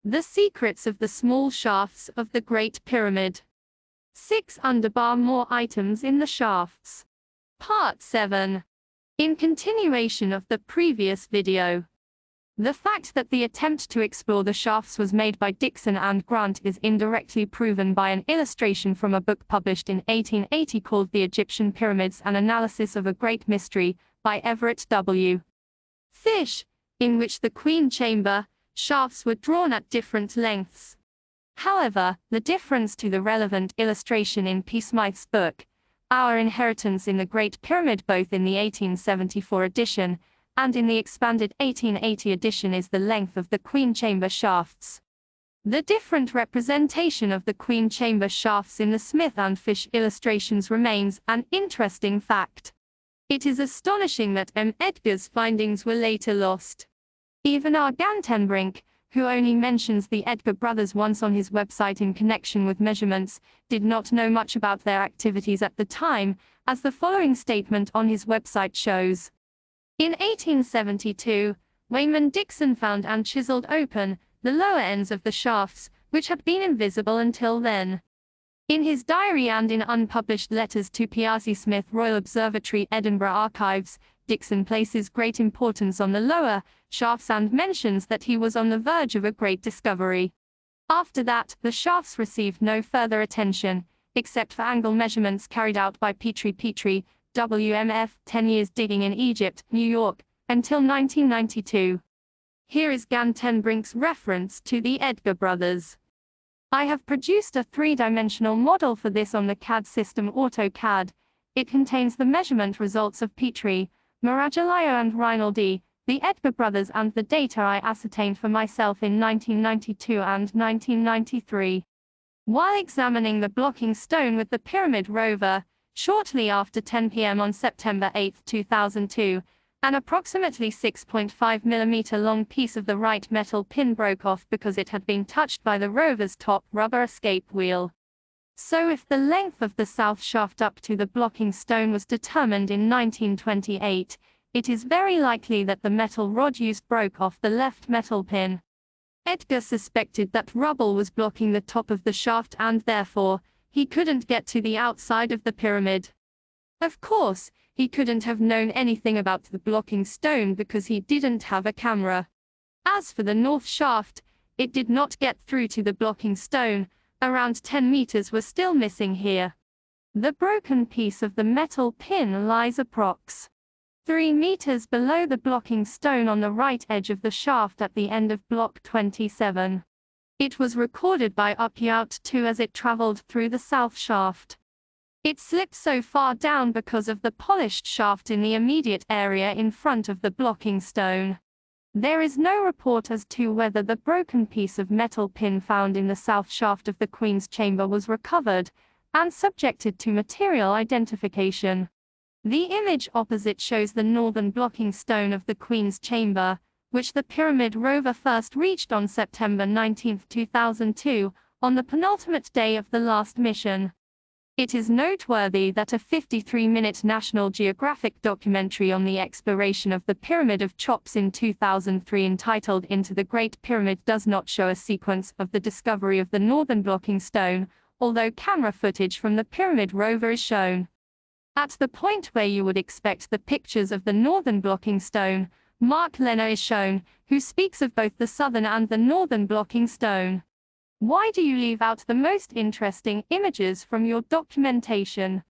The secrets of the small shafts of the Great Pyramid. 6 More items in the shafts. Part 7. In continuation of the previous video. The fact that the attempt to explore the shafts was made by Dickson and Grant is indirectly proven by an illustration from a book published in 1880 called The Egyptian Pyramids: An Analysis of a Great Mystery, by Everett W. Fish, in which the Queen Chamber shafts were drawn at different lengths. However, the difference to the relevant illustration in P. Smyth's book, Our Inheritance in the Great Pyramid, both in the 1874 edition and in the expanded 1880 edition, is the length of the Queen Chamber shafts. The different representation of the Queen Chamber shafts in the Smith and Fish illustrations remains an interesting fact. It is astonishing that M. Edgar's findings were later lost. Even R. Gantenbrink, who only mentions the Edgar brothers once on his website in connection with measurements, did not know much about their activities at the time, as the following statement on his website shows. In 1872, Wayman Dickson found and chiseled open the lower ends of the shafts, which had been invisible until then. In his diary and in unpublished letters to Piazzi Smith, Royal Observatory, Edinburgh Archives, Dickson places great importance on the lower shafts and mentions that he was on the verge of a great discovery. After that, the shafts received no further attention, except for angle measurements carried out by Petrie, WMF, 10 years digging in Egypt, New York, until 1992. Here is Gantenbrink's reference to the Edgar brothers. I have produced a three-dimensional model for this on the CAD system AutoCAD. It contains the measurement results of Petrie, Maragliaio and Rinaldi, the Edgar brothers, and the data I ascertained for myself in 1992 and 1993. While examining the blocking stone with the Pyramid rover, shortly after 10 p.m. on September 8, 2002, an approximately 6.5 mm long piece of the right metal pin broke off because it had been touched by the rover's top rubber escape wheel. So if the length of the south shaft up to the blocking stone was determined in 1928, it is very likely that the metal rod used broke off the left metal pin. Edgar suspected that rubble was blocking the top of the shaft and therefore, he couldn't get to the outside of the pyramid. Of course, he couldn't have known anything about the blocking stone because he didn't have a camera. As for the north shaft, it did not get through to the blocking stone. Around 10 meters were still missing here. The broken piece of the metal pin lies approx. 3 meters below the blocking stone on the right edge of the shaft at the end of block 27. It was recorded by Opiaut 2 as it traveled through the south shaft. It slipped so far down because of the polished shaft in the immediate area in front of the blocking stone. There is no report as to whether the broken piece of metal pin found in the south shaft of the Queen's Chamber was recovered and subjected to material identification. The image opposite shows the northern blocking stone of the Queen's Chamber, which the Pyramid rover first reached on September 19, 2002, on the penultimate day of the last mission. It is noteworthy that a 53-minute National Geographic documentary on the exploration of the Pyramid of Cheops in 2003 entitled Into the Great Pyramid does not show a sequence of the discovery of the northern blocking stone, although camera footage from the Pyramid rover is shown. At the point where you would expect the pictures of the northern blocking stone, Mark Lenner is shown, who speaks of both the southern and the northern blocking stone. Why do you leave out the most interesting images from your documentation?